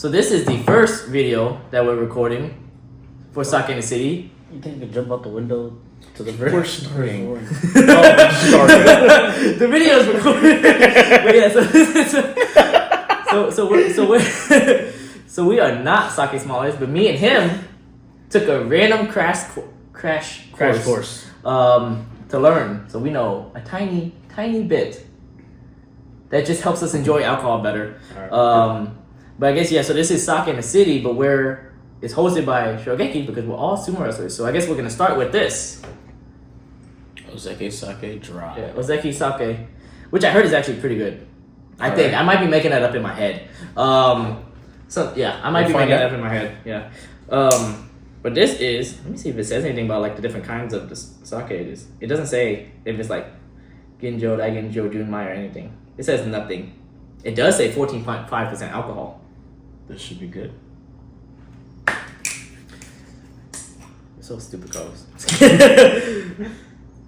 So this is the first video that we're recording for Sake in the City. You think you could jump out the window to the We're starting. Oh, The video is recorded. But yeah, so we are not Sake Smallers, but me and him took a random crash course to learn. So we know a tiny bit that just helps us enjoy alcohol better. Right. But I guess, yeah, so this is Sake in the City, but it's hosted by Shogeki because we're all sumo wrestlers. So I guess we're going to start with this. Ozeki Dry. Yeah, Ozeki Sake, which I heard is actually pretty good. I think. I might be making that up in my head. So, yeah, I might be making that up in my head. Yeah. But this is, let me see if it says anything about like the different kinds of the sake it is. It doesn't say if it's like Ginjo, Daiginjo, Junmai or anything. It says nothing. It does say 14.5% alcohol. This should be good. You're so stupid, Carlos.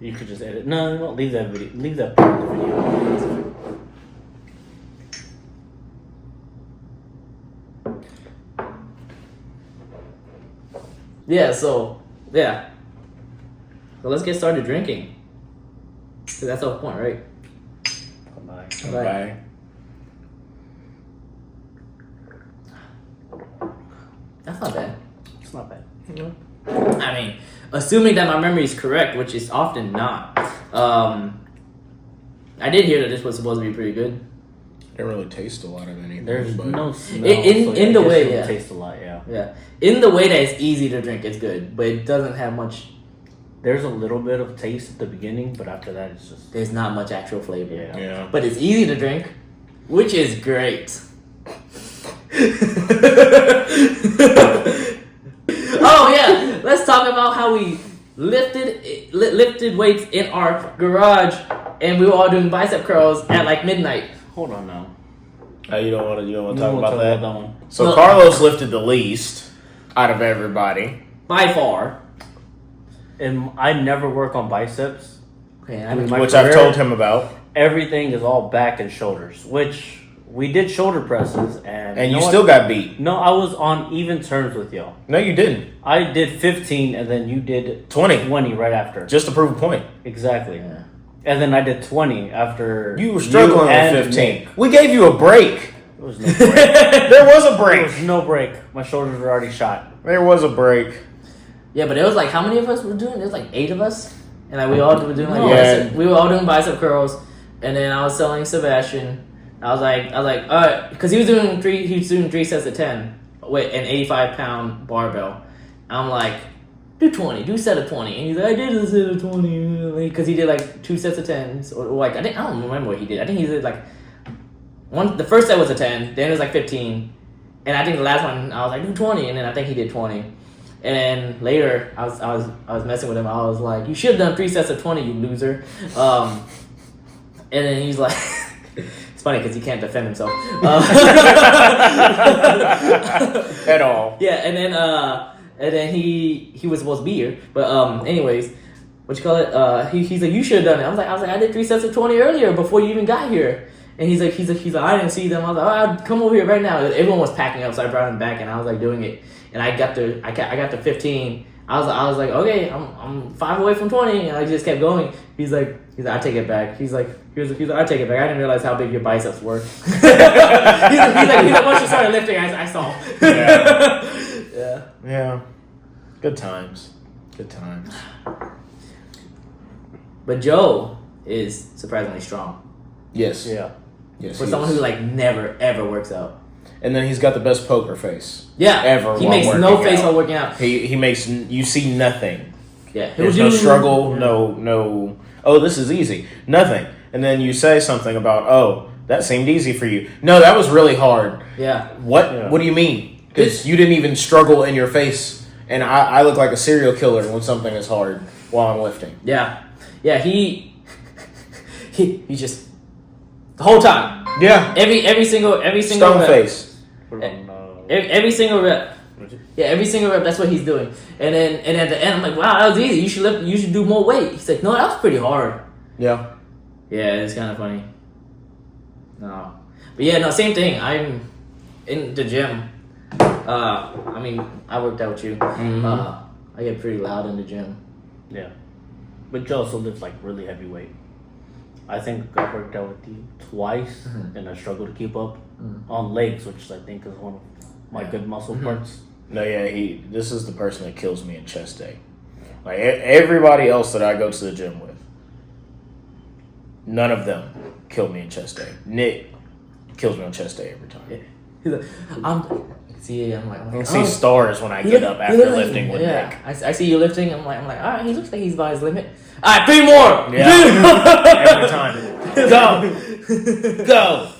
You could just edit. No, leave that video. Leave that part of the video. So let's get started drinking. So that's the whole point, right? Bye. Bye. That's not bad. It's not bad. I mean, assuming that my memory is correct, which is often not. I did hear that this was supposed to be pretty good. I didn't really taste a lot of anything. There's but no smell. In the way, it yeah. tastes a lot, yeah. Yeah, in the way that it's easy to drink, it's good, but it doesn't have much. There's a little bit of taste at the beginning, but after that, it's just. There's not much actual flavor. Yeah. But it's easy to drink, which is great. Oh yeah, let's talk about how we lifted weights in our garage, and we were all doing bicep curls at like midnight. Hold on now. You don't want to We talk won't about that? one. So No. Carlos lifted the least out of everybody. By far. And I never work on biceps. Okay, I mean, my Which I've career- told him about. Everything is all back and shoulders, which we did shoulder presses, and And you know still what? got beat. No, I was on even terms with y'all. No, you didn't. I did 15, and then you did 20. 20 right after. Just to prove a point. Exactly. Yeah. And then I did 20 after You were struggling and with 15. Nick. We gave you a break. There was no break. There was a There break. was no break. My shoulders were already shot. There was a break. Yeah, but it was like how many of us were doing? It was like 8 of us, and like we all were doing like No. we were all doing bicep curls, and then I was telling Sebastian, I was like, all right, because he was doing 3 sets of 10 with an 85-pound barbell. I'm like, do 20, do set of 20, and he's like, I did a set of 20 because he did like 2 sets of 10s, or like I don't remember what he did. I think he did like the first set was a 10, then it was like 15, and I think the last one I was like do 20, and then I think he did 20. And then later, I was messing with him. I was like, "You should have done 3 sets of 20, you loser." And then he's like, "It's funny because he can't defend himself." At all. Yeah, and then he was supposed to be here, but anyways, what you call it? He's like, "You should have done it." I was like, "I did 3 sets of 20 earlier before you even got here." And he's like, "I didn't see them." I was like, "Oh, come over here right now." Everyone was packing up, so I brought him back, and I was like doing it. And I got to 15. I was like, okay, I'm 5 away from 20, and I just kept going. He's like, I take it back. He's like, I take it back. I didn't realize how big your biceps were. he's like, once you started lifting, I saw. Yeah. Yeah. Good times. Good times. But Joe is surprisingly strong Yes. Yeah. Yes. for he someone is. who like never ever works out. And then he's got the best poker face. Yeah, Ever. he while makes no working face out. while working out. He makes you see nothing. Yeah, There's no struggle. No. Oh, this is easy. Nothing. And then you say something about, oh, that seemed easy for you. No, that was really hard. Yeah. What? Yeah. What do you mean? Because you didn't even struggle in your face, and I look like a serial killer when something is hard while I'm lifting. Yeah. He just the whole time. Yeah. Every single Stone rep. face. Every single rep. Yeah, every single rep. That's what he's doing. And at the end, I'm like, wow, that was easy. You should do more weight. He's like, no, that was pretty hard. Yeah. Yeah, it's kind of funny. No, but yeah, no, same thing. I'm in the gym I mean, I worked out with you. I get pretty loud in the gym. Yeah. But you also lift like really heavy weight. I think I worked out with you twice and I struggled to keep up on legs, which I think is one of my good muscle parts. No, yeah, this is the person that kills me in chest day. Like everybody else that I go to the gym with, none of them kill me in chest day. Nick kills me on chest day every time. He's like, I'm like, I see stars when I get up after lifting with Nick. I see you lifting. I'm like, all right. He looks like he's by his limit. All right, 3 more. Yeah, every time. Go.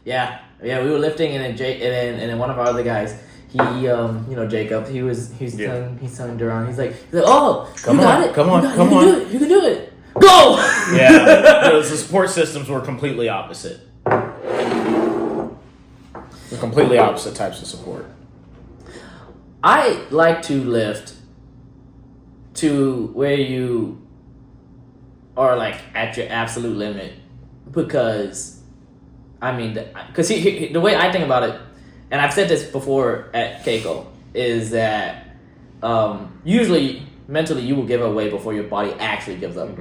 Yeah. We were lifting, and then and then one of our other guys, he, Jacob, he's telling Duran, he's like, oh, come on. You can do it. Go. Yeah, the support systems were completely opposite. They're completely opposite types of support. I like to lift to where you are like at your absolute limit, because the way I think about it, and I've said this before at Keiko, is that usually mentally you will give away before your body actually gives up.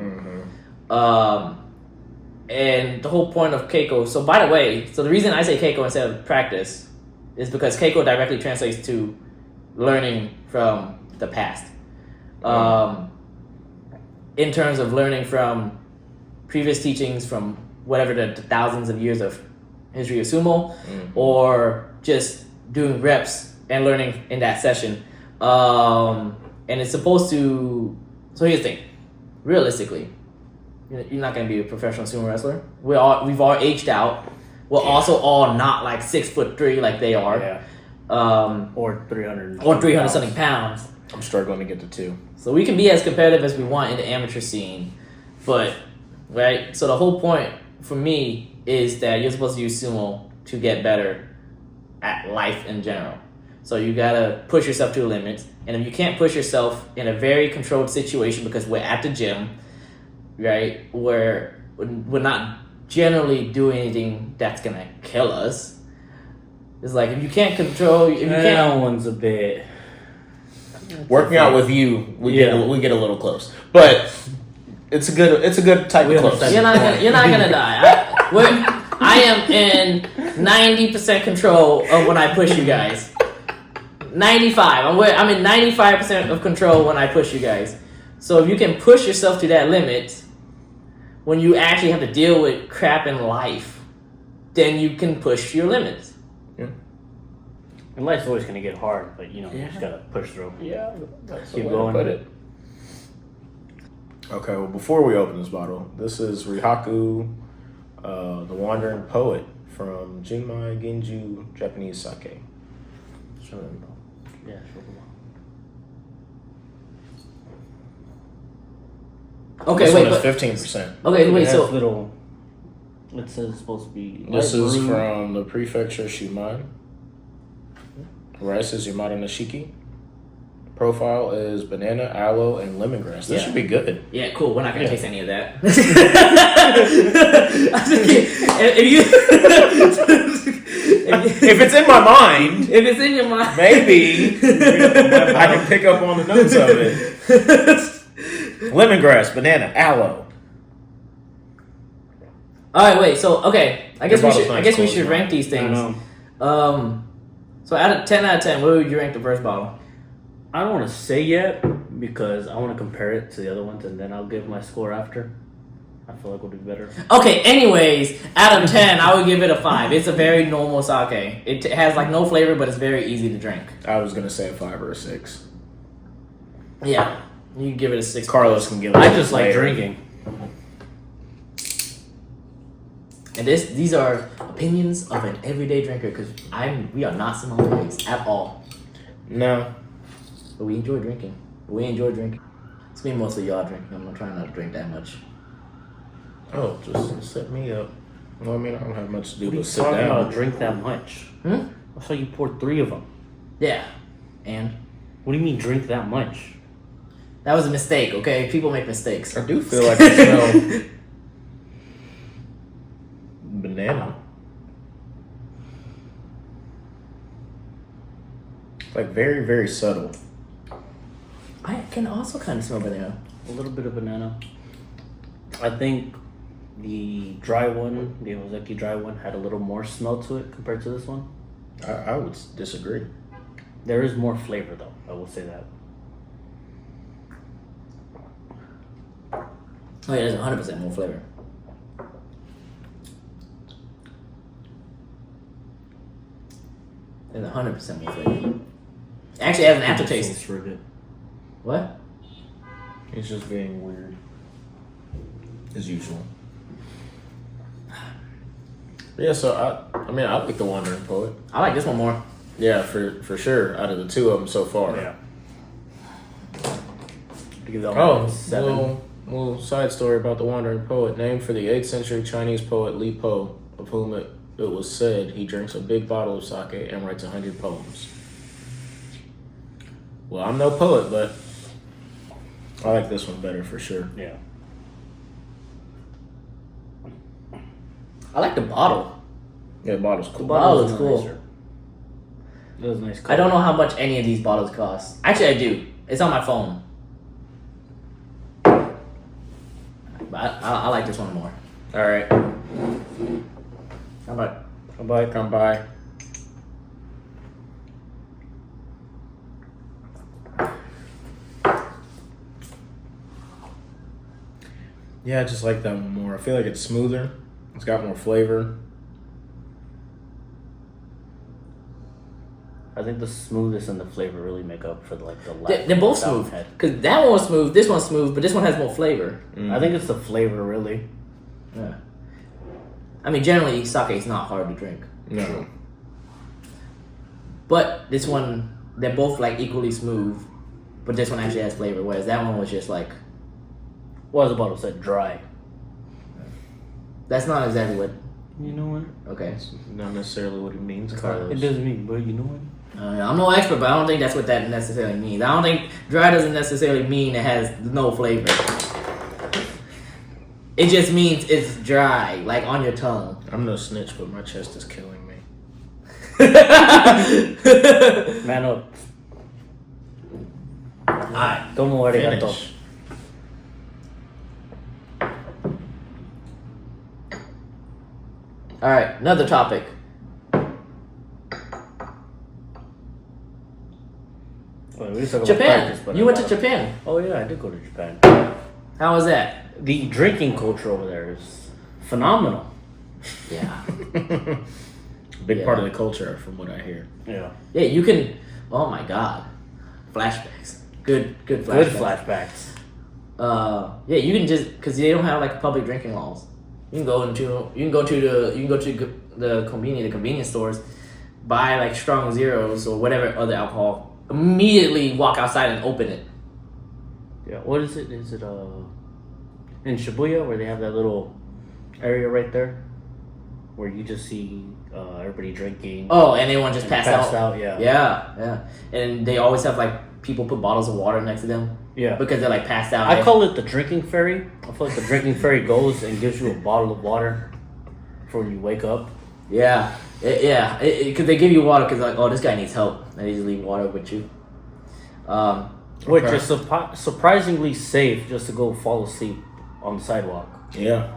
And the whole point of Keiko, so by the way, the reason I say Keiko instead of practice is because Keiko directly translates to learning from the past. In terms of learning from previous teachings from whatever the thousands of years of history of sumo, or just doing reps and learning in that session. And it's supposed to, so here's the thing, realistically, you're not going to be a professional sumo wrestler. We've all aged out. We're also all not like 6'3" like they are. Yeah. Or 300 something pounds. I'm struggling to get to 2. So we can be as competitive as we want in the amateur scene, but right. So the whole point for me is that you're supposed to use sumo to get better at life in general. So you gotta push yourself to the limits, and if you can't push yourself in a very controlled situation, because we're at the gym, right, where we're not generally doing anything that's gonna kill us. It's like if you can't control, that one's a bit. Working out with you, we get a little close, but it's a good type of close. You're not gonna die. I am in 90% control of when I push you guys. 95. I'm in 95% of control when I push you guys. So if you can push yourself to that limit, when you actually have to deal with crap in life, then you can push your limits. Yeah. And life's always going to get hard, but you just got to push through. Yeah, that's keep going. Put it. Okay, well, before we open this bottle, this is Rihaku, the Wandering Poet from Jinmai Ginju Japanese Sake. Show them. Yeah, show them. Okay, this wait, one is 15%. Okay, wait, so little. It says it's supposed to be. This is from the prefecture Shiman. Rice is Yamada Nishiki. Profile is banana, aloe, and lemongrass. This should be good. Yeah, cool. We're not gonna taste any of that. If it's in my mind, if it's in your mind, maybe I can pick up on the notes of it. Lemongrass, banana, aloe. All right, wait. So, okay, I guess we should rank these things. So, out of 10 out of 10, what would you rank the first bottle? I don't want to say yet because I want to compare it to the other ones, and then I'll give my score after. I feel like it'll be better. Okay, anyways, out of 10, I would give it a 5. It's a very normal sake. It has like no flavor, but it's very easy to drink. I was gonna say a 5 or a 6. Yeah, you can give it a 6. Carlos can give it. I just like drinking. And these are opinions of an everyday drinker, because we are not sommeliers at all. No. But we enjoy drinking. It's me mostly y'all drinking. I'm not trying not to drink that much. Oh, just set me up. Well, I mean, I don't have much to do What are you but sit talking down. about? Drink that much? I saw you poured 3 of them. Yeah. And? What do you mean drink that much? That was a mistake, okay? People make mistakes. I do feel like I smell banana. Like very, very subtle. I can also kind of smell banana. A little bit of banana. I think the dry one, the Ozeki Dry one, had a little more smell to it compared to this one. I would disagree. There is more flavor though, I will say that. Oh yeah, there's 100% more flavor. There's 100% more flavor. Actually, it has an aftertaste. What? It's just being weird. As usual. Yeah, so I mean, I like the Wandering Poet. I like this one more. Yeah, for sure. Out of the two of them so far. Yeah. To give that one Oh, a 7. little side story about the Wandering Poet. Named for the 8th century Chinese poet Li Po, of whom it was said he drinks a big bottle of sake and writes 100 poems. Well, I'm no poet, but I like this one better for sure. Yeah. I like the bottle. Yeah, the bottle's cool. The bottle is cool. nicer. That was nice. Color. I don't know how much any of these bottles cost. Actually, I do. It's on my phone. But I like this one more. All right. How about? Come by. Yeah, I just like that one more. I feel like it's smoother. It's got more flavor. I think the smoothness and the flavor really make up for the lack. They're both smooth. Because that one was smooth, this one's smooth, but this one has more flavor. I think it's the flavor, really. Yeah. I mean, generally, sake is not hard to drink. No. But this one, they're both like equally smooth, but this one actually has flavor, whereas that one was just like. What was the bottle said? Dry. That's not exactly what. You know what? Okay. It's not necessarily what it means, Carlos. It doesn't mean, but you know what? I'm no expert, but I don't think that's what that necessarily means. I don't think dry doesn't necessarily mean it has no flavor. It just means it's dry, like on your tongue. I'm no snitch, but my chest is killing me. Man up. Alright. Don't know what I got. Finish. Alright, another topic. Well, we talk about Japan. practice, but You went to Japan. Oh yeah, I did go to Japan. How was that? The drinking culture over there is phenomenal. Yeah. Big part of the culture, from what I hear. Yeah. Yeah, you can. Oh my god. Flashbacks. Good flashbacks. Good flashbacks. Yeah, you can just because they don't have like public drinking laws. You can go to the convenience stores, buy like strong zeros or whatever other alcohol. Immediately walk outside and open it. Yeah. What is it? Is it in Shibuya where they have that little area right there where you just see everybody drinking? Oh, and everyone just passed out. Yeah. Yeah. And they always have like people put bottles of water next to them. Yeah. Because they're like passed out. I call it the drinking ferry. I feel like the drinking ferry goes and gives you a bottle of water for when you wake up. Yeah. Because they give you water because like, oh, this guy needs help. And they just leave water with you. Which is surprisingly safe just to go fall asleep on the sidewalk. Yeah.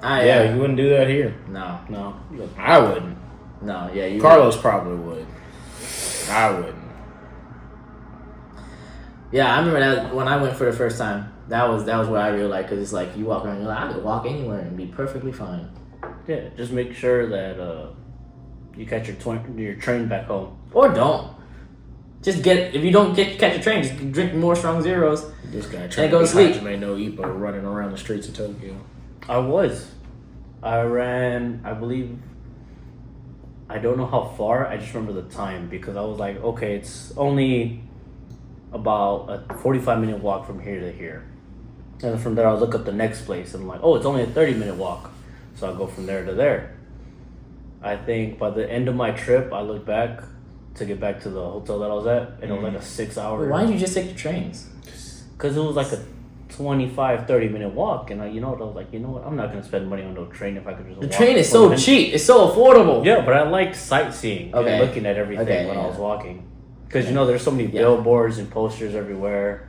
Yeah. You wouldn't do that here. No. I wouldn't. No. Yeah. You Carlos probably would. I wouldn't. Yeah, I remember that when I went for the first time. That was what I realized because it's like you walk around, you're like, I could walk anywhere and be perfectly fine. Yeah, just make sure that you catch your train back home. Or don't. Just if you don't catch a train, just drink more strong zeros. This guy And trying go to to sleep. Hajime no Ippo running around the streets of Tokyo. I ran, I believe, I don't know how far, I just remember the time because I was like, okay, it's only about a 45-minute walk from here to here. And from there I'll look up the next place and I'm like, oh, it's only a 30-minute walk. So I'll go from there to there. I think by the end of my trip, I looked back to get back to the hotel that I was at, and it was like a 6-hour. Why didn't you just take the trains? Because it was like a 25-30-minute walk, and I was like, you know what, I'm not gonna spend money on no train if I could just. The walk train is 20 so minutes. cheap. It's so affordable. Yeah, but I liked sightseeing Okay. and looking at everything Okay, when I yeah. was walking. Because you know, there's so many billboards and posters everywhere.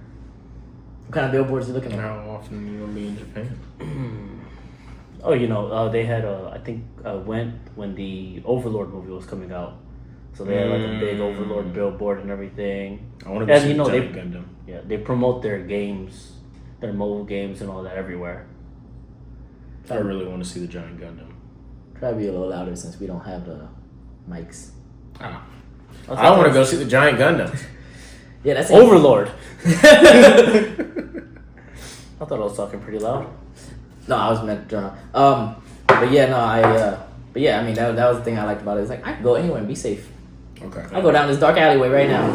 What kind of billboards are you looking at? How often are you gonna be in Japan? Oh, you know, they had I think went when the Overlord movie was coming out, so they had like a big Overlord billboard and everything. I want to go see Giant Gundam. Yeah, they promote their games, their mobile games and all that everywhere. I really want to see the Giant Gundam. Try to be a little louder since we don't have the mics. I want to go see the Giant Gundam. Yeah, that's Overlord. I thought I was talking pretty loud. No, I was meant to drown. But yeah, no, but yeah, I mean, that was the thing I liked about it. It's like, I can go anywhere and be safe. Okay. I go down this dark alleyway right now.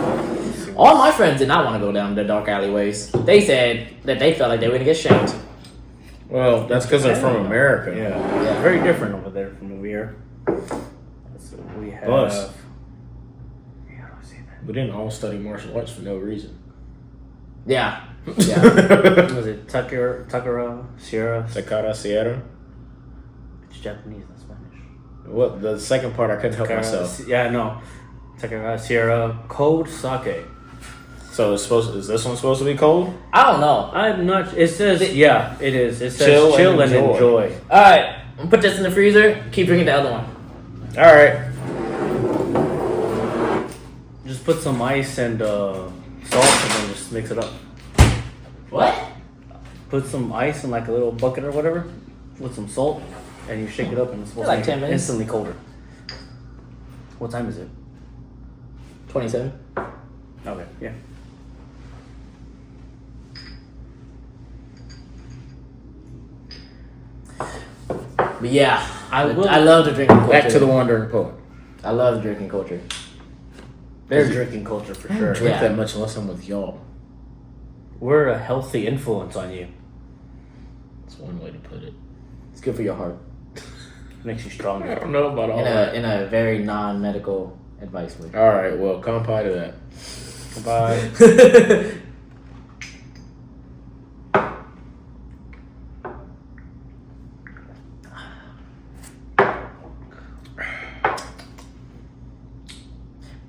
All my friends did not want to go down the dark alleyways. They said that they felt like they were going to get shanked. Well, that's because they're from America. Yeah, very different over there from over here. So we have... Plus, how do I say that? we didn't all study martial arts for no reason. Yeah. Yeah. Was it Takara Sierra? Takara Sierra. It's Japanese, not Spanish. What the second part I couldn't help myself. Yeah, I know. Takara Sierra cold sake. So is this one supposed to be cold? I don't know. I'm not. It says it is. It says Chill and and enjoy. All right, put this in the freezer. Keep drinking the other one. All right. Just put some ice and salt and then just mix it up. What? Put some ice in like a little bucket or whatever with some salt and you shake it up and it's supposed Like to 10 be minutes. instantly colder. What time is it? 27. Okay, yeah. But yeah, I I love the drinking culture. Back to the wandering poet. I love drinking culture. There's drinking culture for sure. Drink Yeah. that much unless I'm with y'all. We're a healthy influence on you. That's one way to put it. It's good for your heart. Makes you I stronger. don't know about all that. In a very non-medical advice way. All right, well, kanpai to that. Goodbye.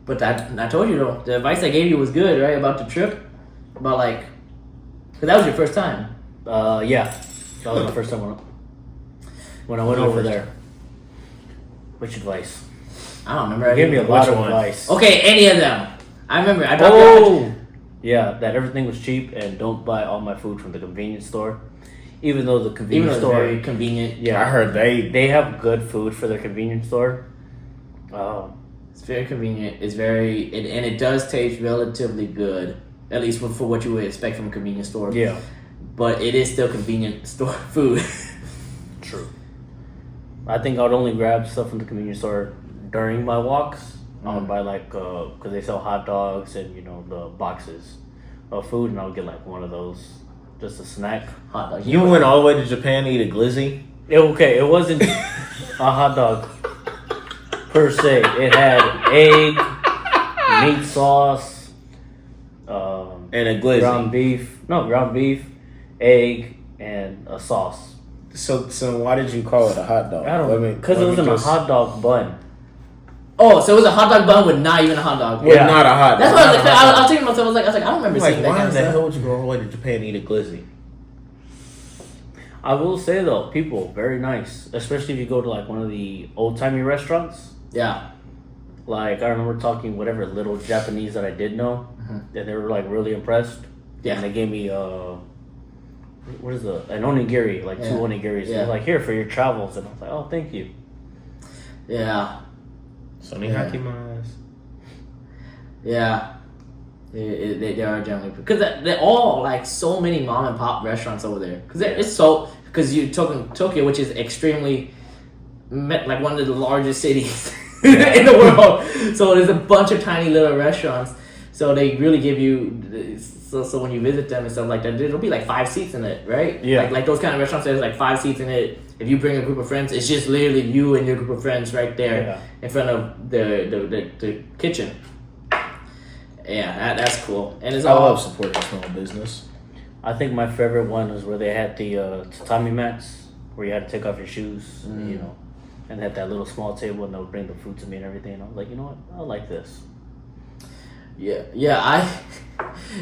But I told you though, the advice I gave you was good, right? About the trip, about like, cause that was your first time. Yeah. That was my first time when I went over there. Which advice? I don't remember. You gave me a lot Which of one? advice. Okay, any of them. I remember. I dropped you. Yeah, that everything was cheap and don't buy all my food from the convenience store. Even though the Even convenience though it's store, very convenient. yeah, I heard they have good food for their convenience store. It's very convenient. It's very, and it does taste relatively good, at least for what you would expect from a convenience store. Yeah, But it is still convenient store food. true. I think I would only grab stuff from the convenience store during my walks. I would buy like, because they sell hot dogs and, you know, the boxes of food, and I would get like one of those, just a snack. Hot dog. You went all the way to Japan to eat a glizzy? It wasn't a hot dog per se. It had egg, meat sauce, And a glizzy. ground beef, egg, and a sauce. So why did you call it a hot dog? I don't know, because it wasn't a hot dog bun. Oh, so it was a hot dog bun with not even a hot dog. With Yeah. not a hot dog. That's what I was like. I was thinking to myself. I was like, I don't remember Like, seeing that why kind in of the stuff. hell would you go all the way to Japan to eat a glizzy? I will say though, people very nice, especially if you go to like one of the old timey restaurants. Yeah. Like I remember talking whatever little Japanese that I did know, and they were like really impressed. Yeah. And they gave me what is an onigiri, like Yeah. 2 onigiris. Yeah. They're like, here for your travels, and I was like, oh, thank you. Yeah. Sonihakimasu. Yeah. They are generally because they're all like so many mom and pop restaurants over there because it's so because you're talking Tokyo, which is extremely like one of the largest cities in the world. So there's a bunch of tiny little restaurants. So they really give you so when you visit them and stuff like that, there'll be like 5 seats in it, right? Yeah. Like those kind of restaurants, there's like 5 seats in it. If you bring a group of friends, it's just literally you and your group of friends right there in front of the kitchen. Yeah, that's cool. And it's I all love supporting small business. I think my favorite one was where they had the tatami mats, where you had to take off your shoes, you know, and they had that little small table, and they would bring the food to me and everything. And I was like, you know what, I like this. I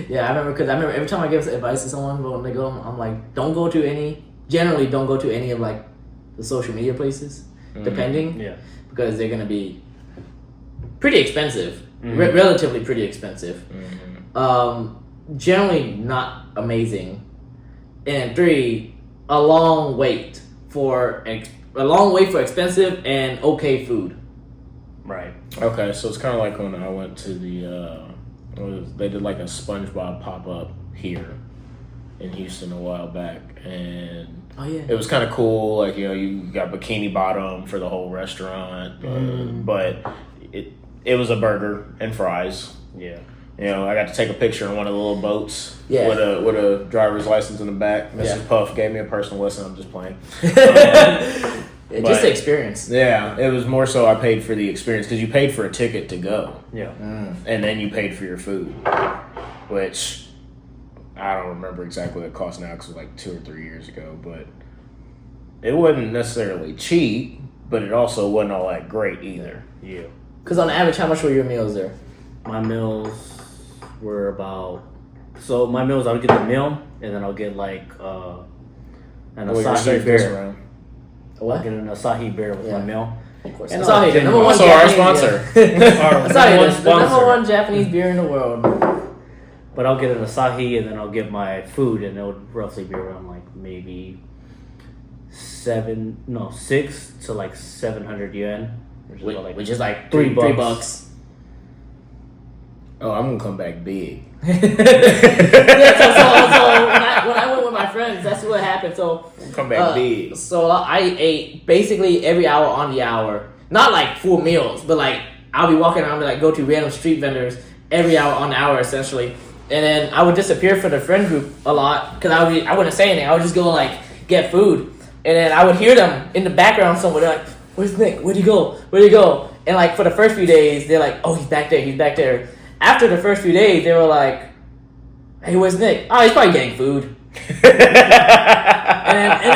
remember because I remember every time I give advice to someone when they go, I'm like, don't go to any of like the social media places, depending, because they're gonna be pretty expensive, relatively pretty expensive. Generally not amazing, and 3, a long wait for expensive and okay food. Right. Okay, so it's kind of like when I went to they did like a SpongeBob pop-up here in Houston a while back, and it was kind of cool. Like, you got Bikini Bottom for the whole restaurant, but it was a burger and fries. Yeah. I got to take a picture on one of the little boats Yeah. with a driver's license in the back. Mrs. Puff gave me a personal lesson. I'm just playing. Just the experience. Yeah, it was more so I paid for the experience because you paid for a ticket to go. Yeah. And then you paid for your food, which I don't remember exactly what it cost now because it was like 2 or 3 years ago. But it wasn't necessarily cheap, but it also wasn't all that great either. Yeah. Because on average, how much were your meals there? My meals were about... So my meals, I would get the meal, and then I'll get like an Asahi beer. What? I'll get an Asahi beer with my meal. Of course. And Asahi, the number one Also our Japanese, sponsor. Asahi, the number one Japanese beer in the world. But I'll get an Asahi, and then I'll get my food, and it would roughly be around like maybe 6 to like 700 yen, which is like $3. Oh, I'm gonna come back big. So when I went with my friends, that's what happened. So Come back big. So I ate basically every hour on the hour, not like full meals, but like I'll be walking around and like go to random street vendors every hour on the hour essentially, and then I would disappear for the friend group a lot because I wouldn't say anything. I would just go like get food, and then I would hear them in the background somewhere. They're like, "Where's Nick? Where'd he go? Where'd he go?" And like for the first few days, they're like, "Oh, he's back there. He's back there." After the first few days, they were like, "Hey, where's Nick? Oh, he's probably getting food." and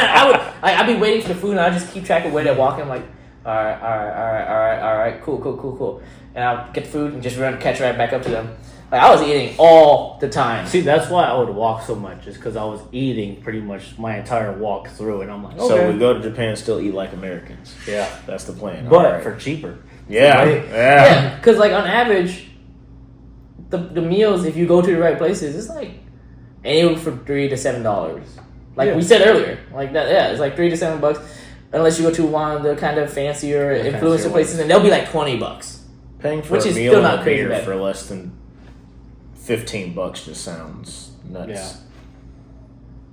I'd be waiting for the food, and I'd just keep track of where they're walking. I'm like, all right, cool. And I'll get the food and just catch right back up to them. Like, I was eating all the time. See, that's why I would walk so much, is because I was eating pretty much my entire walk through, and I'm like, okay. So we go to Japan and still eat like Americans. Yeah. That's the plan. But for cheaper. Yeah. Right? Yeah, because like on average, the meals, if you go to the right places, it's like anywhere from $3 to $7. Like we said earlier, like that. Yeah, it's like $3 to $7, unless you go to one of the kind of fancier influencer places, and they'll be like $20. Paying for which a is meal still and not a crazy beer bad. for less than $15 just sounds nuts. Yeah.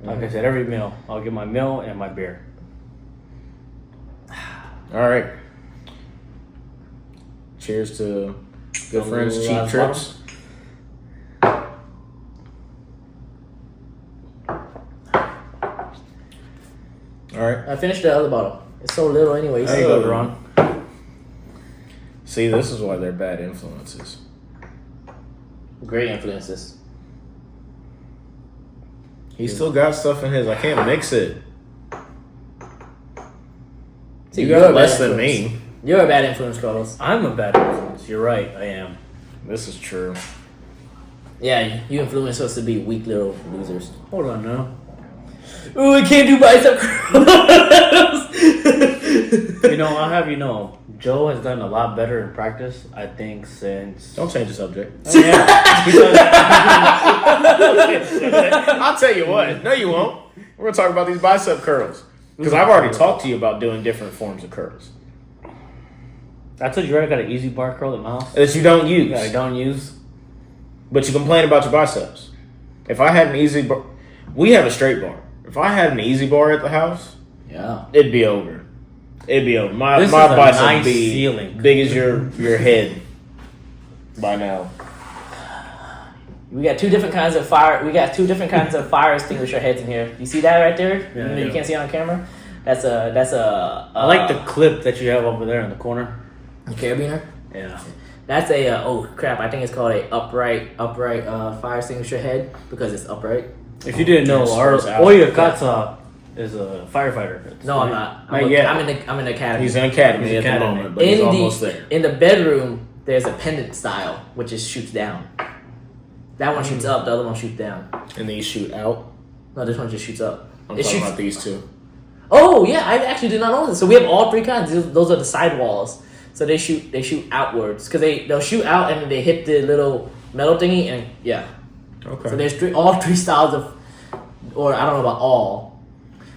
Like I said, every meal, I'll get my meal and my beer. All right. Cheers to good friends, cheap last trips. All right. I finished the other bottle. It's so little anyway. There you go, Ron. See, this is why they're bad influences. Great influences. He still got stuff in his. I can't mix it. See, you you're got a less bad than influence. me. You're a bad influence, Carlos. I'm a bad influence. You're right, I am. This is true. Yeah, you influence us to be weak little losers. Hold on now. Ooh, we can't do bicep curls. I'll have you know, Joe has done a lot better in practice, I think, since... Don't change the subject. Oh, yeah. I'll tell you what. No, you won't. We're going to talk about these bicep curls. Because I've already talked to you about doing different forms of curls. I told you, right? I got an easy bar curl at my house. That you don't use. Yeah, I don't use. But you complain about your biceps. If I had an easy bar... We have a straight bar. If I had an easy bar at the house, it'd be over. It'd be over. My bicep would be ceiling. Big as your head by now. We got two different kinds of fire. We got two different kinds of fire extinguisher heads in here. You see that right there? Yeah, You can't see it on camera. That's a. I like the clip that you have over there in the corner. The carabiner. Yeah. That's a. Oh crap! I think it's called a upright fire extinguisher head because it's upright. If you didn't know, our Occassionally is a firefighter. No, I'm not. Not yet. I'm in the academy. He's in academy at the moment, but he's almost there. In the bedroom, there's a pendant style, which is shoots down. That one shoots up, the other one shoots down. And these shoot out? No, this one just shoots up. I'm talking about these two. Oh yeah, I actually did not know this. So we have all three kinds. Those are the sidewalls. So they shoot outwards because they'll shoot out and then they hit the little metal thingy and yeah. Okay. So there's all three styles of, or I don't know about all,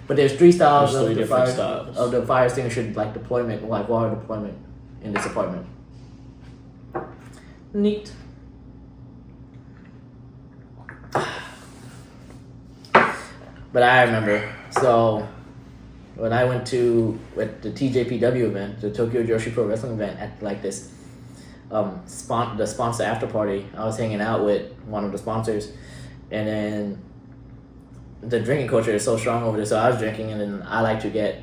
but there's three styles There's of three the different fire styles. of the fire extinguisher like deployment, like water deployment in this apartment. Neat. But I remember, so when I went to the TJPW event, the Tokyo Joshi Pro Wrestling event, at like this the sponsor after party, I was hanging out with one of the sponsors, and then the drinking culture is so strong over there. So I was drinking, and then I like to get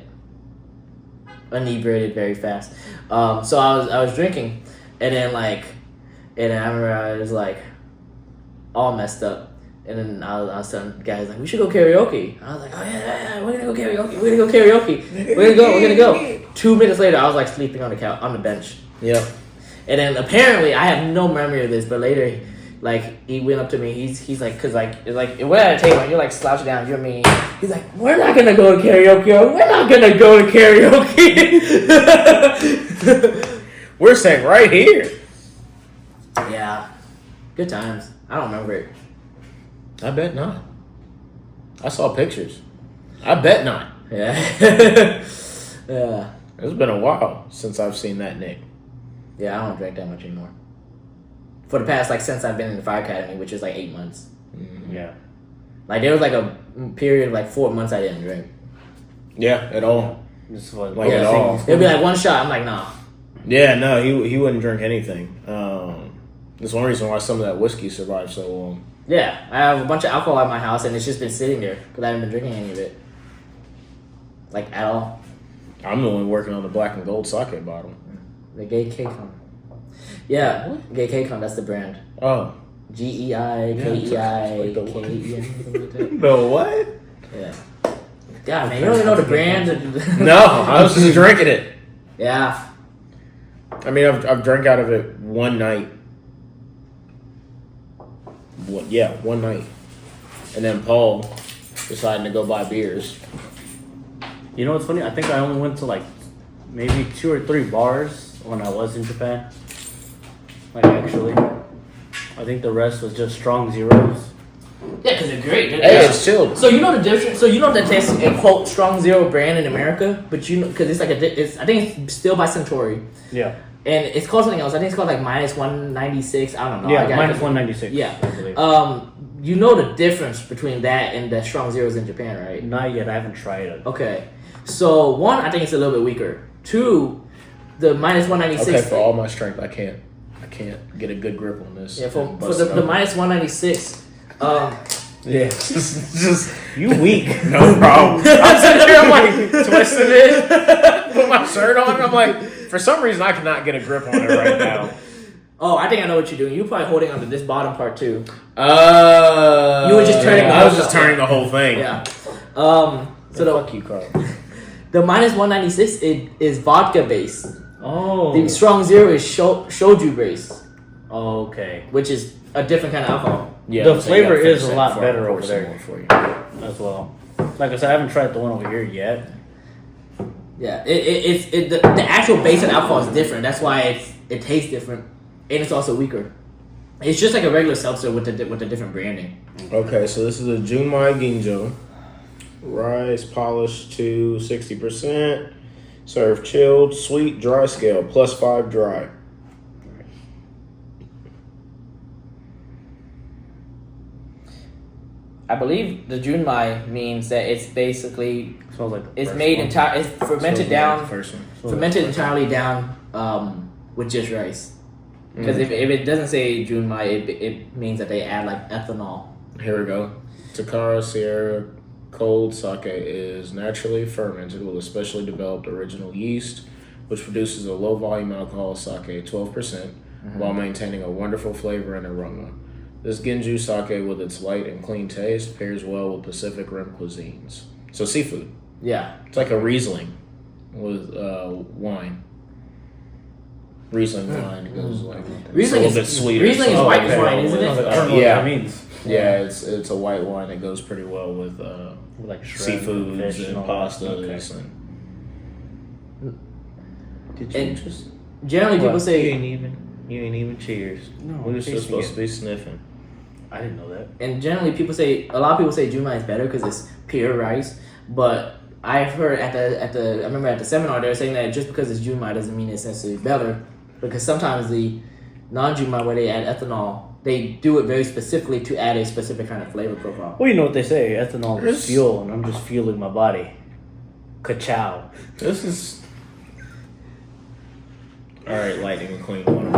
inebriated very fast. So I was drinking, and then I remember I was like all messed up. And then I was telling the guys, like, we should go karaoke. I was like, oh, yeah, we're going to go karaoke. We're going to go. 2 minutes later, I was, like, sleeping on the couch, on the bench. Yep. And then apparently, I have no memory of this, but later, like, he went up to me. He's like, because, like, it's like, we're at a table, and you're, like, slouched down. You're me. He's like, we're not going to go to karaoke. We're not going to go to karaoke. We're sitting right here. Yeah. Good times. I don't remember it. I bet not. I saw pictures. I bet not. Yeah. Yeah. It's been a while since I've seen that Nick. Yeah, I don't drink that much anymore. For the past, like, since I've been in the fire academy, which is like 8 months. Mm-hmm. Yeah. Like, there was like a period of like 4 months I didn't drink. Yeah, at all. Just like At all. It'd be like one shot. I'm like, nah. Yeah, no, he wouldn't drink anything. That's one reason why some of that whiskey survived so long. Yeah, I have a bunch of alcohol at my house, and it's just been sitting there because I haven't been drinking any of it. Like, at all. I'm the one working on the black and gold sake bottle. The Gay K-Con. Yeah, what? Gay K-Con, that's the brand. Oh. GEIKEI KEN. The what? Yeah. God, man, you don't even know the brand? No, I was just drinking it. Yeah. I mean, I've drank out of it one night. One night. And then Paul decided to go buy beers. You know what's funny? I think I only went to like maybe 2 or 3 bars when I was in Japan. Like, actually. I think the rest was just strong zeros. Yeah, because they're great. Hey, it's chilled. So you know the difference. So you know that there's a quote strong zero brand in America, but you know because it's like I think it's still by Centauri. Yeah. And it's called something else. I think it's called like minus 196. I don't know. Yeah, minus 196. Yeah. I believe. You know the difference between that and the strong zeros in Japan, right? Not yet. I haven't tried it. Okay. So 1, I think it's a little bit weaker. 2, the minus 196. Okay, for all my strength, I can't get a good grip on this. Yeah, for the minus 196. Yeah, just You weak. no problem. I'm sitting here, I'm like twisting it, put my shirt on. I'm like, for some reason, I cannot get a grip on it right now. Oh, I think I know what you're doing. You're probably holding onto this bottom part too. You were just turning. I was just turning the whole thing. Yeah. So fuck you, Carl. The minus 196 is vodka based. Oh. The strong zero is shoju based, Okay. which is a different kind of alcohol. Yeah, The so you flavor gotta is finish a that lot before I better pour over some there. more for you. As well. Like I said, I haven't tried the one over here yet. Yeah, the actual base of alcohol is different. That's why it tastes different, and it's also weaker. It's just like a regular seltzer with the different branding. Okay, so this is a Junmai Ginjo. Rice polished to 60%. Served chilled, sweet, dry scale, +5 dry. I believe the Junmai means that it's basically Smells like it's made it's fermented down, fermented entirely down with just rice. Because if it doesn't say Junmai, it means that they add like ethanol. Here we go. Takara Sierra cold sake is naturally fermented with a specially developed original yeast, which produces a low volume alcohol sake, 12%, while maintaining a wonderful flavor and aroma. This Ginju sake, with its light and clean taste, pairs well with Pacific Rim cuisines. So seafood. Yeah. It's like a Riesling with wine. Riesling wine. It goes like Riesling it's a little bit sweeter. Riesling is white wine, isn't it? I don't know what that means. Yeah, it's a white wine that goes pretty well with like shrimp, seafoods fish, and pastas. Okay. Did you just? Generally, people say you ain't even cheers. No, we're just supposed to be sniffing. I didn't know that. And generally, a lot of people say Junmai is better because it's pure rice. But I've heard I remember at the seminar they were saying that just because it's Junmai doesn't mean it's necessarily better, because sometimes the non-Junmai where they add ethanol, they do it very specifically to add a specific kind of flavor profile. Well, you know what they say, ethanol is fuel, and I'm just fueling my body. Ka-chow. This is all right. Lightning McQueen. One.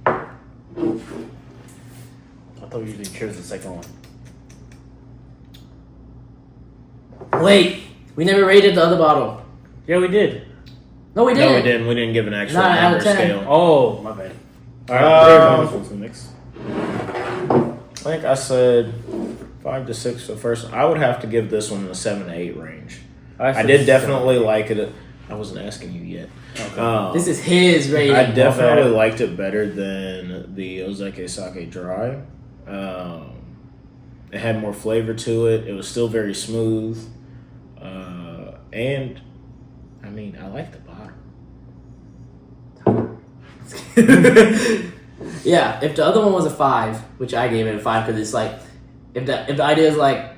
I thought we usually cheers the second one. Wait, we never rated the other bottle. Yeah, we did. No, we didn't. No, we didn't. We didn't give an actual Not out number of 10. scale. Oh, my bad. All right, what's the next? I think I said 5 to 6 for the first. I would have to give this one a 7 to 8 range. I did definitely like it. I wasn't asking you yet. Okay. This is his rating. I definitely liked it better than the Ozeki Sake Dry. It had more flavor to it. It was still very smooth. And, I mean, I like the bottom. Yeah, if the other one was a 5, which I gave it a 5 because it's like, if the idea is like,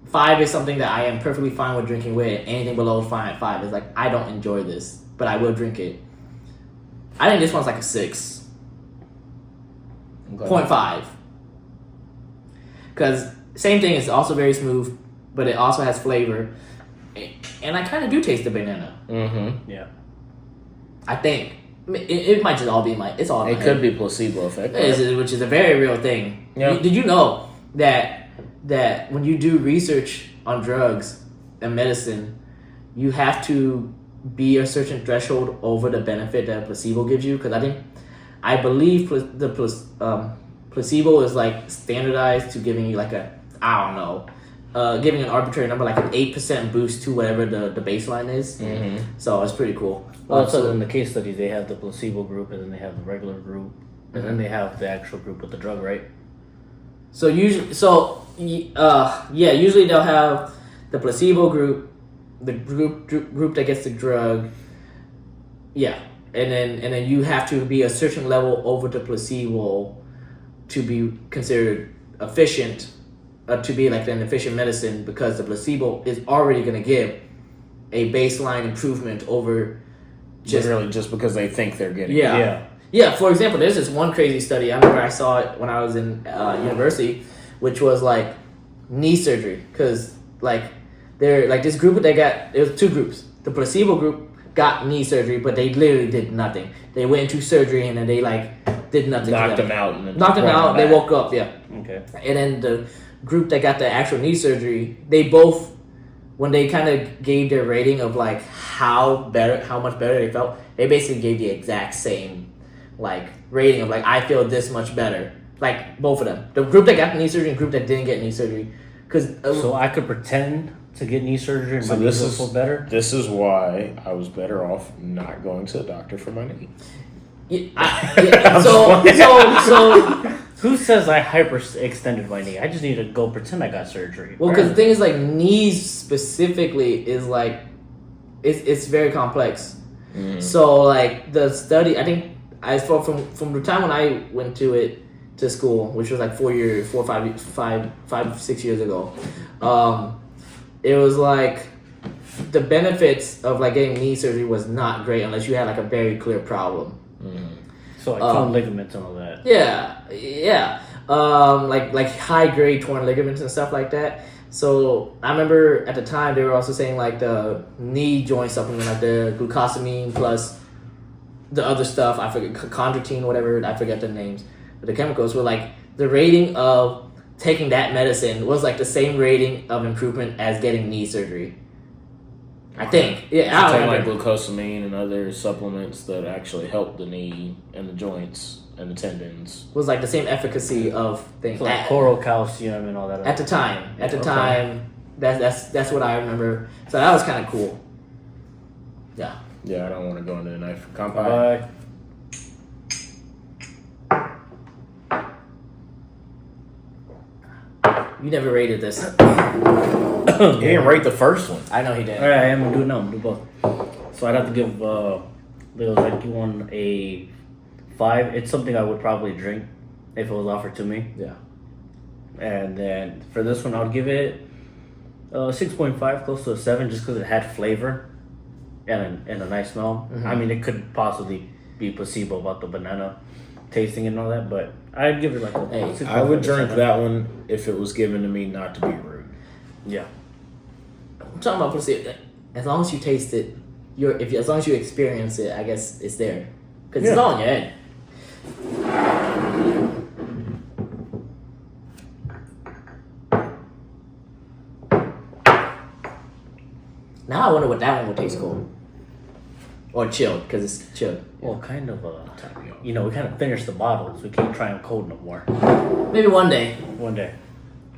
5 is something that I am perfectly fine with drinking with, anything below 5 is like, I don't enjoy this, but I will drink it. I think this one's like a 6. Okay. 0.5. Because same thing, it's also very smooth, but it also has flavor. And I kind of do taste the banana. Mm-hmm. Yeah. I think. It might just all be it's all in my It could head. be placebo effect. Which is a very real thing. Yeah. Did you know that when you do research on drugs and medicine, you have to be a certain threshold over the benefit that placebo gives you? Because I believe placebo is like standardized to giving you like giving an arbitrary number like an 8% boost to whatever the baseline is. Mm-hmm. So it's pretty cool. Well, so in the case studies, they have the placebo group, and then they have the regular group, and then they have the actual group with the drug, right? So usually they'll have the placebo group, the group that gets the drug, yeah, and then you have to be a certain level over the placebo to be considered efficient, to be like an efficient medicine, because the placebo is already going to give a baseline improvement over just because they think they're getting it. Yeah, for example, there's this one crazy study. I remember I saw it when I was in university, which was like knee surgery. Because like they're like this group that got, there was 2 groups. The placebo group got knee surgery, but they literally did nothing. They went into surgery and then they like did nothing. Knocked them out. And Knocked them out. They woke up. Yeah. Okay. And then the group that got the actual knee surgery, they both, when they kind of gave their rating of like how much better they felt, they basically gave the exact same like rating of like, I feel this much better. Like both of them, the group that got knee surgery and group that didn't get knee surgery. So I could pretend to get knee surgery and my knees will feel better. This is why I was better off not going to the doctor for my knee. So who says I hyperextended my knee? I just need to go pretend I got surgery. Well, because the thing is, like, knees specifically is like, it's very complex. Mm. So like the study, I think from the time when I went to school, which was like 6 years ago, it was like the benefits of like getting knee surgery was not great unless you had like a very clear problem. Mm. So like torn ligaments and all that. Yeah. Like high grade torn ligaments and stuff like that. So I remember at the time they were also saying like the knee joint supplement, like the glucosamine plus the other stuff, I forget, chondroitin, whatever, I forget the names, but the chemicals were like the rating of taking that medicine was like the same rating of improvement as getting knee surgery. I think. Yeah, I don't like remember. glucosamine and other supplements that actually help the knee and the joints and the tendons. Was like the same efficacy of things. So like coral calcium and all that. At the time, that's what I remember. So that was kind of cool. Yeah. Yeah, I don't want to go into the knife. Kanpai. Bye. You never rated this. He didn't rate the first one. I know he did. Alright, I'm gonna do it now. I'm gonna do both. So I'd have to give the Ozeki one a 5. It's something I would probably drink if it was offered to me. Yeah. And then for this one, I would give it 6.5, close to a 7, just because it had flavor and a nice smell. Mm-hmm. I mean, it could possibly be placebo about the banana tasting and all that, but I'd give it like a 6.5 I would drink 7. that one if it was given to me not to be rude. Yeah. I'm talking about placebo. As long as you taste it, as long as you experience it, I guess it's there. Because it's all in your head. Now I wonder what that one would taste cool. Or chilled, because it's chilled. Well, kind of, we kind of finished the bottles. We can't try them cold no more. Maybe one day. One day.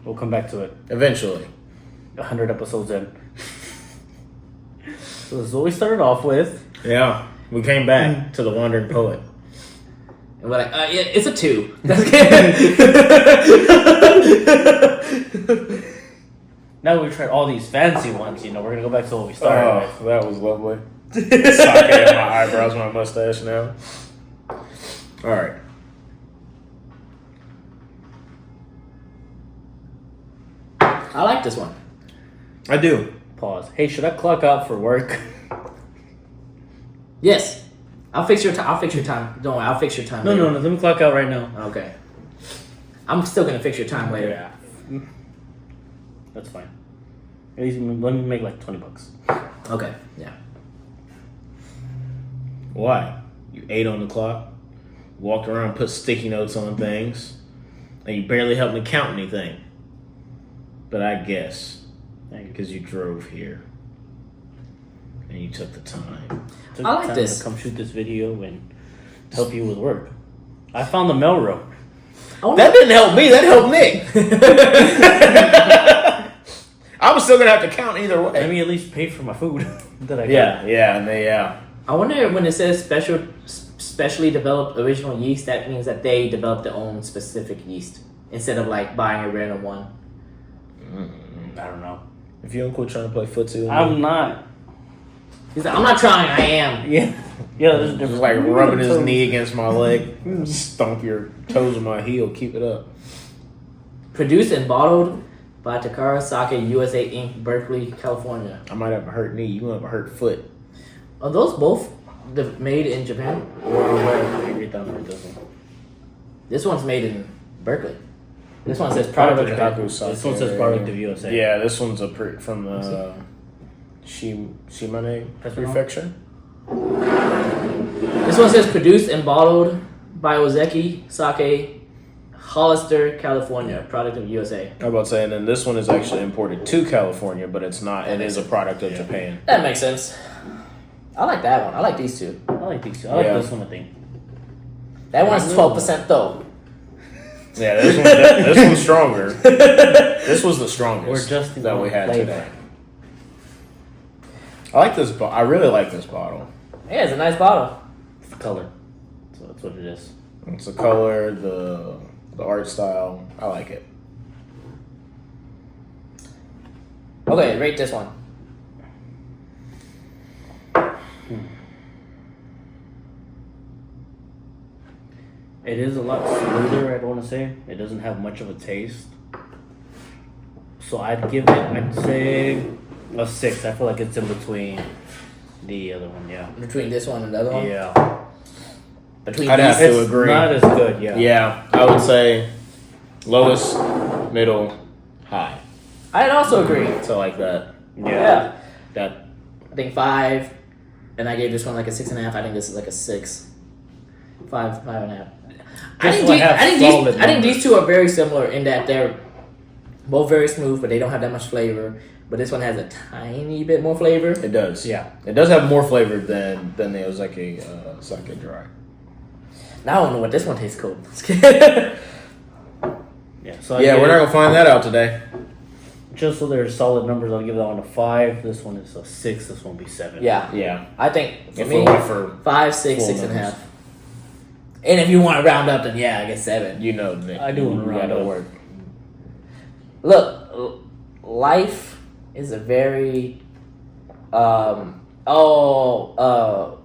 We'll come back to it. Eventually. 100 episodes in. So this is what we started off with. Yeah. We came back to the Wandering Poet. And we're like, yeah, it's a 2. Now we've tried all these fancy ones, we're going to go back to what we started with. That was lovely. Sake in my eyebrows, my mustache now. Alright. I like this one. I do. Pause. Hey, should I clock out for work? Yes. I'll fix your time. Don't worry, I'll fix your time. No, later. let me clock out right now. Okay. I'm still gonna fix your time later. Yeah. That's fine. At least let me make like $20. Okay. Yeah. Why? You ate on the clock, walked around, put sticky notes on things, and you barely helped me count anything. But I guess, because you drove here, and you took the time. I like this. To come shoot this video and help you with work. I found the mailroom. That didn't help me. That helped Nick. I was still gonna have to count either way. Let me at least pay for my food that I got. Yeah. I wonder when it says specially developed original yeast, that means that they developed their own specific yeast instead of like buying a random one. I don't know. If you don't quit trying to play footsie, I'm not. He's like, I'm not trying. I am. Yeah, there's a difference. Just like rubbing his knee against my leg. Stomp your toes on my heel. Keep it up. Produced and bottled by Takara Sierra, USA Inc., Berkeley, California. I might have a hurt knee. You have a hurt foot. Are those both made in Japan? Or where? This one's made in Berkeley. This one says product of Japan. This one says product of USA. Yeah, this one's from the Shimane Prefecture. This one says produced and bottled by Ozeki Sake, Hollister, California. Product of USA. I was about to say, and then this one is actually imported to California, but it's not. It is a product of Japan. That makes sense. I like that one. I like these two. I like these two. I like this one, I think. That one's 12% though. Yeah, this one's stronger. This was the strongest We're just that we had today. I like this. I really like this bottle. Yeah, it's a nice bottle. It's the color. So that's what it is. It's the color, the art style. I like it. Okay, rate this one. It is a lot smoother, I'd want to say. It doesn't have much of a taste. So I'd give it, I'd say a 6. I feel like it's in between the other one, yeah. Between this one and the other one? Yeah. Between I'd have to agree. Not as good, yeah. Yeah, I would say lowest, middle, high. I'd also agree. So like that. Yeah. That. I think 5, and I gave this one like a 6.5. I think this is like a 6. 5.5. I think these two are very similar in that they're both very smooth, but they don't have that much flavor. But this one has a tiny bit more flavor. It does. Yeah. It does have more flavor than the Ozeki Sake Dry. Now I don't know what this one tastes cool. Yeah. So we're not gonna find that out today. just so there's solid numbers, I'll give that one a 5. This one is a 6. This one will be 7. Yeah. I think for If me, we went for 5, 6, full 6.5. numbers. And if you want to round up, then I guess 7. You know, Nick, I do want to round up. work. Look, life is a very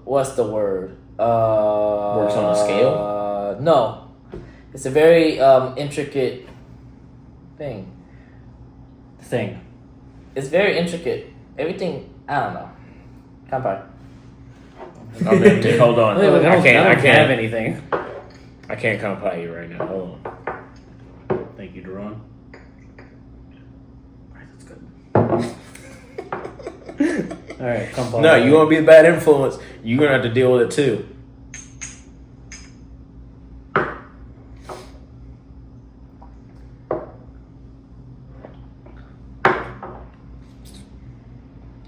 what's the word? Works on a scale? No. It's a very intricate thing. It's very intricate. Everything, I don't know. Kanpai. I mean, hold on. Look, I can't can't have anything. I can't come by you right now. Hold on. Thank you, Duran. Alright, that's good. Alright, come on. No, you want to be a bad influence, you're going to have to deal with it too.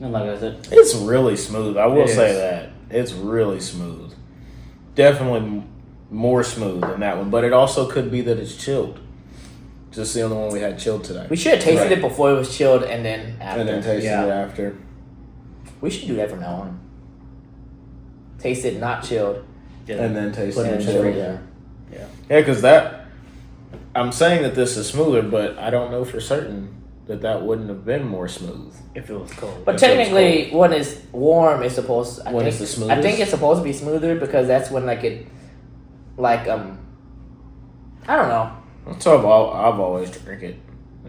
And like I said, It's really smooth. I will It say is. that. It's really smooth. Definitely more smooth than that one, but it also could be that it's chilled. Just the only one we had chilled today. We should have tasted Right. it before it was chilled and then after. And then tasted Yeah. it after. We should do that from now on. Taste it not chilled. And then taste put it in and the chilled. freezer. Yeah, because that, I'm saying that this is smoother, but I don't know for certain that wouldn't have been more smooth. If it was cold. But If it was technically, when it's warm, it's supposed. When it's the smoothest? I think it's supposed to be smoother because that's when I don't know. That's how I've always drank it,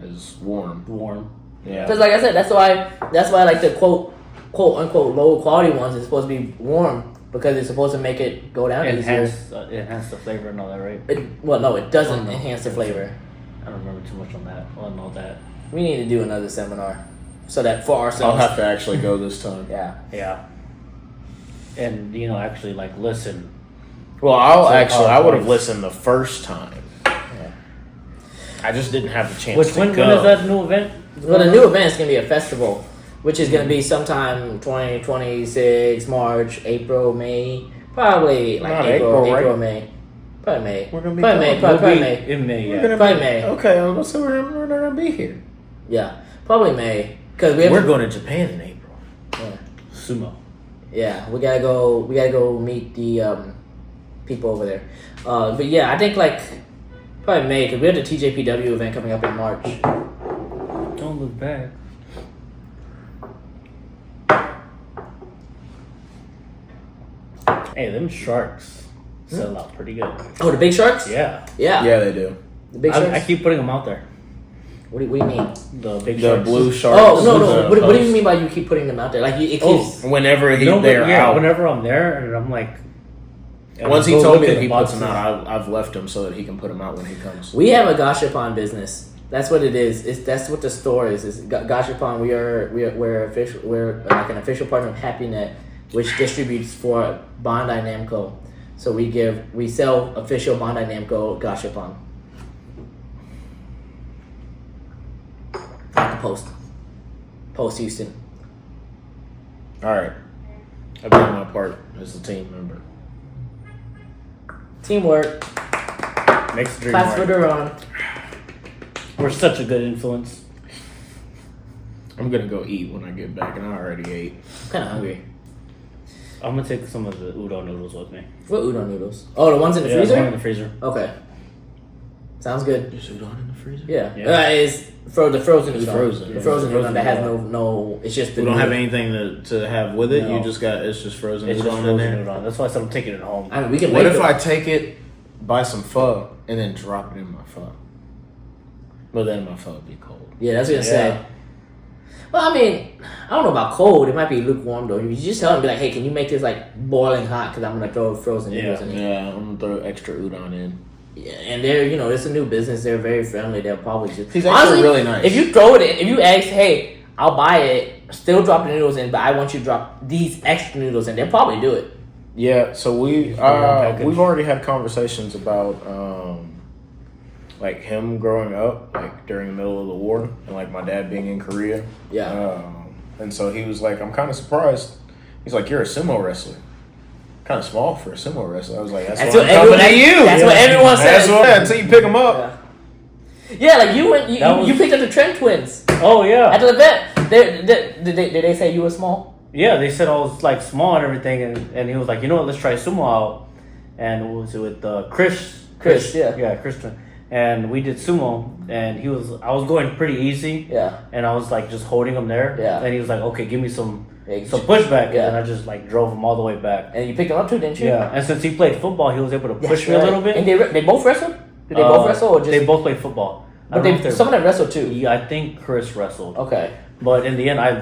is warm. Warm. Yeah. Because like I said, that's why like the quote unquote low quality ones is supposed to be warm because it's supposed to make it go down easier. Enhance the flavor and all that, right? No, it doesn't Oh, no. enhance the flavor. I don't remember too much on that. On all that. We need to do another seminar so that for I'll ourselves. have to actually go this time. Yeah. Yeah. And actually like listen. Well, So, I would have points. listened the first time. I just didn't have the chance When to go. is that new event? Well, the new event is gonna be a festival, which is gonna be sometime 2026, March, April, May, probably like Not April, April, right? May, probably May. We're gonna be probably May, gone. probably May. In May, We're yeah. gonna Probably be, May. Okay, I was gonna say we're not gonna be here. Yeah, probably May, because we have We're going to Japan in April. Sumo. Yeah, we gotta go meet the people over there. But yeah, I think like probably May because we have the TJPW event coming up in March. Don't look back. Hey, them sharks sell out pretty good. Oh, the big sharks? Yeah. Yeah, Yeah, they do. the big sharks. I keep putting them out there. What do you mean? The big The sharks. blue sharks. Oh no, the what do you post. mean by you keep putting them out there? Like it keeps. Whenever No, they're out. whenever I'm there and I'm like. and Once I he go told look me at that the he puts them boxes. out, I've left him so that he can put them out when he comes. We have a Gashapon business. That's what it is. That's what the store is. Is Gashapon. We're official. We're like an official partner of HappyNet, which distributes for Bandai Namco. So we sell official Bandai Namco Gashapon. Like the Post Houston. All right, I've done my part as a team member. Teamwork. Makes the dream Claps for work. Duran. We're such a good influence. I'm gonna go eat when I get back, and I already ate. I'm kind of hungry. I'm gonna take some of the udon noodles with me. What udon noodles? Oh, the ones in the Yeah, freezer? one in the freezer. Okay. Sounds good. There's udon in the freezer. Yeah. Yeah. It's the frozen It's udon. frozen. The frozen Yeah. udon that has no. It's just the. We don't have noodle. anything to have with it. No. You just got it's just frozen It's udon just in frozen there. udon. That's why I said I'm taking it home. I mean, we can What make if it. I take it, buy some pho, and then drop it in my pho? Well, then my pho would be cold. Yeah, that's what I was gonna Yeah. say. Well, I mean, I don't know about cold. It might be lukewarm though. You just tell them, be like, "Hey, can you make this like boiling hot? Because I'm gonna throw frozen noodles in it." Yeah, I'm gonna throw extra udon in. Yeah, and they're it's a new business. They're very friendly. They'll probably just. He's actually really nice. If you throw it in, if you ask, "Hey, I'll buy it," still drop the noodles in, but I want you to drop these extra noodles in. They'll probably do it. Yeah, so we've already had conversations about like him growing up, like during the middle of the war, and like my dad being in Korea. Yeah. And so he was like, I'm kind of surprised. He's like, you're a sumo wrestler. Kind of small for a sumo wrestler. I was like, that's what I'm everyone, coming to you. That's what everyone says. That's what until you pick him up. Yeah, like you That was- you picked up the Trent twins. Oh yeah. After the vet, did they say you were small? Yeah, they said I was like small and everything, and he was like, you know what, let's try sumo out, and it was with Chris, Christian, and we did sumo, and I was going pretty easy, and I was like just holding him there, and he was like, okay, give me some pushback, and I just like drove him all the way back, and you picked him up too, didn't you? Yeah, and since he played football, he was able to push me a little bit. And they both wrestled? Did they both wrestle or just? They both played football. But some of them wrestled too. Yeah, I think Chris wrestled. Okay. But in the end, I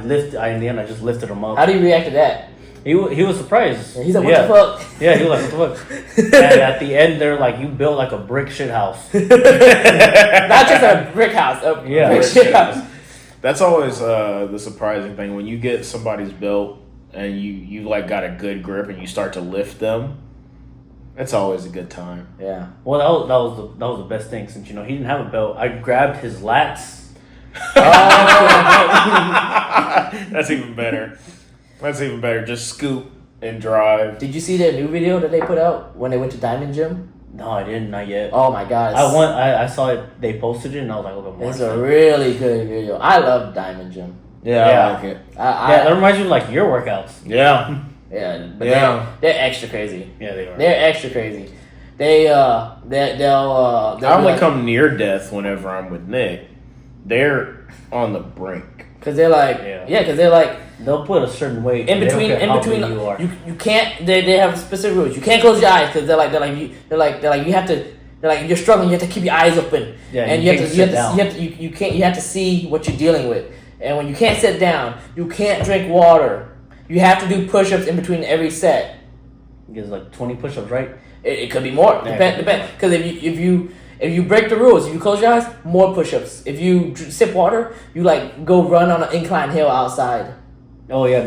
just lifted him up. How do you react to that? He was surprised. He's like, what the fuck? Yeah, he was like, what the fuck? And at the end, they're like, you built like a brick shit house. Not just a brick house. Brick shit house. That's always the surprising thing when you get somebody's belt and you like got a good grip and you start to lift them. It's always a good time. Yeah. Well, that was the best thing since he didn't have a belt. I grabbed his lats. That's even better. Just scoop and drive. Did you see that new video that they put out when they went to Diamond Gym? No, I didn't. Not yet. Oh my god! I saw it. They posted it, and I was like, okay, it's a really good video. I love Diamond Gym. Yeah, I like it. That reminds you of like your workouts. Yeah. Yeah, but they're extra crazy. Yeah, they are. They're extra crazy. They'll I only come near death whenever I'm with Nick. They're on the brink. Cause they're like, because they're like, they'll put a certain weight in between. You can't. They have specific rules. You can't close your eyes because they're like you have to. They're like, you're struggling. You have to keep your eyes open. Yeah, and you have to see what you're dealing with. And when you can't sit down, you can't drink water. You have to do push-ups in between every set. It gets like 20 push-ups, right? It could be more. Depend. Because if you break the rules, if you close your eyes, more push-ups. If you sip water, you like go run on an incline hill outside. Oh yeah.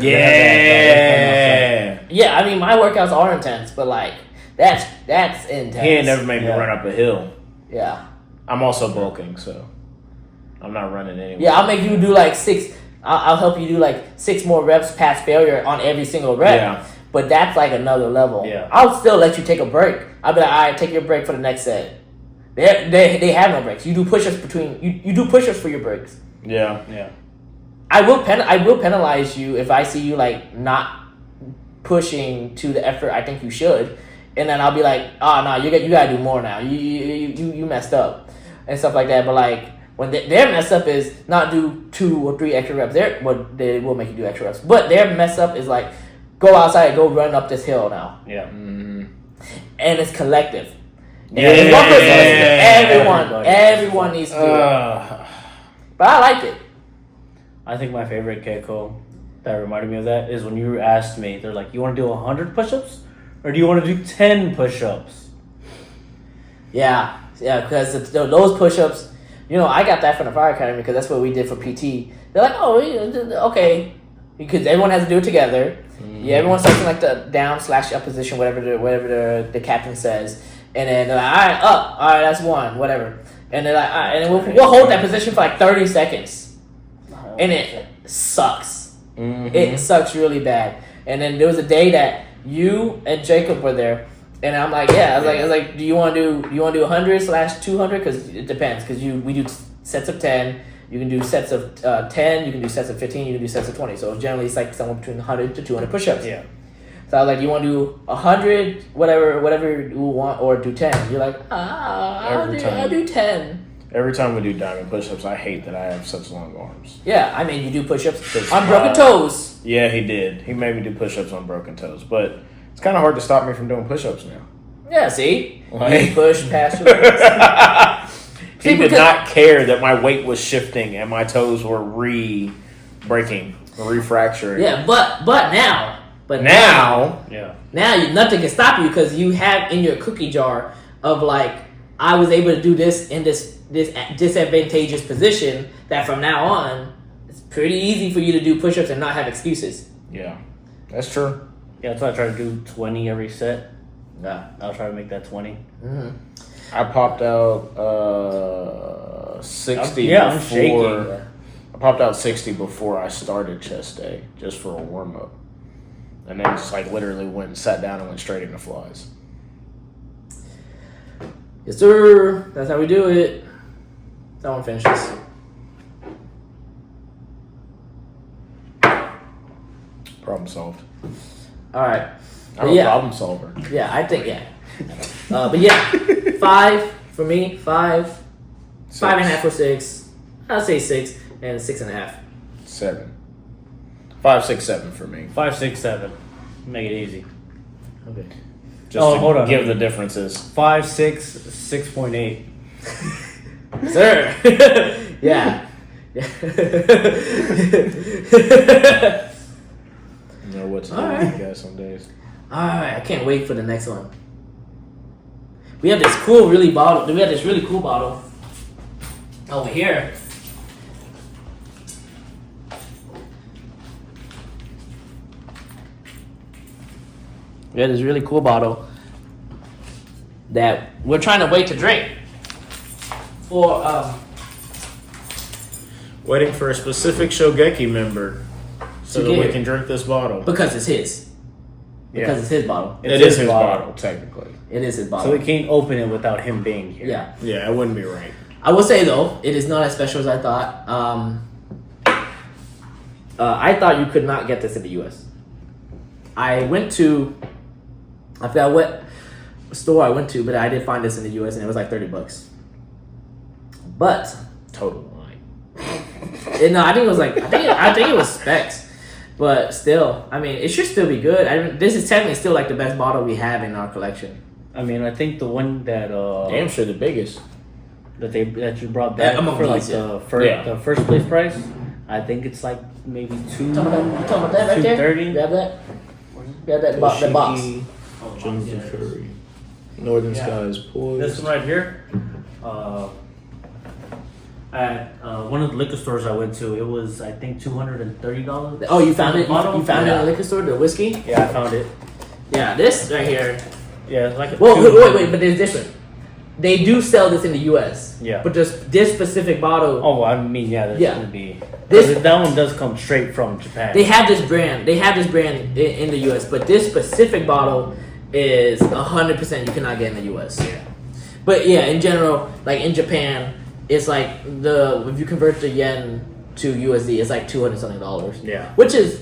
Yeah. I mean, my workouts are intense, but like that's intense. He ain't never made me run up a hill. Yeah. I'm also bulking, so I'm not running anyway. Yeah, I'll make you do like 6. I'll help you do like 6 more reps past failure on every single rep. Yeah. But that's like another level. Yeah. I'll still let you take a break. I'll be like, all right, take your break for the next set. They have no breaks. You do push-ups you do push-ups for your breaks. Yeah. Yeah. I will penalize you if I see you like not pushing to the effort I think you should, and then I'll be like, oh no, you gotta do more now. You messed up and stuff like that. But like when their mess up is not do 2 or 3 extra reps. They will make you do extra reps, but their mess up is like go outside, go run up this hill now. Yeah. Mm-hmm. And it's collective. Yeah. Everyone needs to do it. But I like it. I think my favorite Keiko that reminded me of that is when you asked me, they're like, you want to do 100 push-ups? Or do you want to do 10 push-ups? Yeah, because those push-ups, I got that from the Fire Academy because that's what we did for PT. They're like, oh, okay. Because everyone has to do it together. Mm-hmm. Yeah, everyone's starting like the down/up position, whatever the captain says. And then they're like, all right, up. All right, that's 1, whatever. And they're like, all right, and we'll hold that position for like 30 seconds. And it sucks. Mm-hmm. It sucks really bad. And then there was a day that you and Jacob were there. And I'm like, I was like, do you want to do 100/200? Because it depends. Because we do sets of 10. You can do sets of 10. You can do sets of 15. You can do sets of 20. So generally, it's like somewhere between 100 to 200 push-ups. Yeah. So I was like, you want to do 100, whatever you want, or do 10? You're like, I'll do 10. Every time we do diamond push-ups, I hate that I have such long arms. Yeah, I mean, you do push-ups on broken toes. Yeah, he did. He made me do push-ups on broken toes, but it's kind of hard to stop me from doing push-ups now. Yeah, see? You push past your legs. He did not care that my weight was shifting and my toes were re-breaking, refracturing. Yeah, but now... Yeah. Now nothing can stop you because you have in your cookie jar of like, I was able to do this in this disadvantageous position that from now on, it's pretty easy for you to do push-ups and not have excuses. Yeah, that's true. Yeah, that's why I try to do 20 every set. Yeah. I'll try to make that 20. Mm-hmm. I popped out 60 I'm before. shaking. I popped out 60 before I started chest day, just for a warm-up. And then just like literally went and sat down and went straight into flies. Yes, sir. That's how we do it. Someone finish this. Problem solved. All right. I'm a problem solver. Yeah, I think but yeah, 5 for me. 5, 5.5 or 6. I'll say 6 and 6.5. 7. 5, 6, 7 for me. 5, 6, 7. Make it easy. Okay. Just hold on. Give the differences. 5, 6, 6.8. Sir. Yeah. You know what to do All with right. you guys some days. Alright, I can't wait for the next one. We have this really cool bottle over here. We have this really cool bottle that we're trying to wait to drink. Waiting for a specific Shogeki member so To that we get- can drink this bottle. Because it's his. Because it's his bottle. It is his bottle, technically. It is his So bottle. we can't open it without him being here. Yeah. Yeah, it wouldn't be right. I will say though, it is not as special as I thought. I thought you could not get this in the U.S. I forgot what store I went to, but I did find this in the U.S. and it was like $30. But Total lie. no, I think it was specs. But still, I mean, it should still be good. This is technically still like the best bottle we have in our collection. I mean, I think the one that Damn sure the biggest. that you brought back among for like these, the Yeah. first place price, I think it's like maybe You talking about that right there? 230. Grab that. Grab that box. Ginger curry. Northern Skies poised. This one right here, at one of the liquor stores I went to, it was I think $230. Oh, you found it? Bottle? You found it in Yeah. the liquor store, the whiskey? Yeah, I found it. Yeah, this right here. Yeah, it's like a Well, $200. wait, but there's different. They do sell this in the U.S. Yeah. But just this specific bottle, Oh, I mean, yeah, there's Yeah. gonna be This- that one does come straight from Japan. they have this brand. They have this brand in the U.S. But this specific bottle is 100% you cannot get in the U.S. Yeah. But yeah, in general, like in Japan, it's like if you convert the yen to USD, it's like $200 something. Yeah. Which is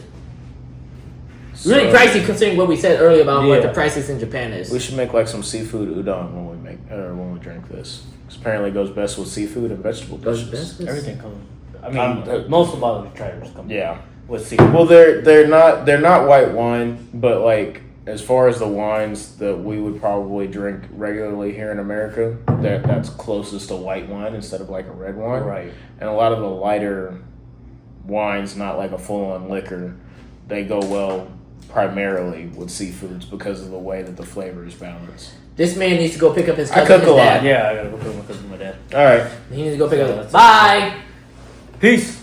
really So, pricey considering what we said earlier about what Yeah. the prices in Japan is. We should make like some seafood udon when we drink this. 'Cause apparently it goes best with seafood and vegetable Goes dishes. best with- Everything comes. I mean, most of the bottles we try just come Yeah. with seafood. Well, they're not white wine, but like as far as the wines that we would probably drink regularly here in America, that's closest to white wine instead of like a red wine. Right. And a lot of the lighter wines, not like a full-on liquor, they go well primarily with seafoods because of the way that the flavor is balanced. This man needs to go pick up his I cousin. cook and his a lot. dad. Yeah, I gotta go put my cousin with my dad. All right. He needs to go pick Yeah, up. that's it. Bye. Peace.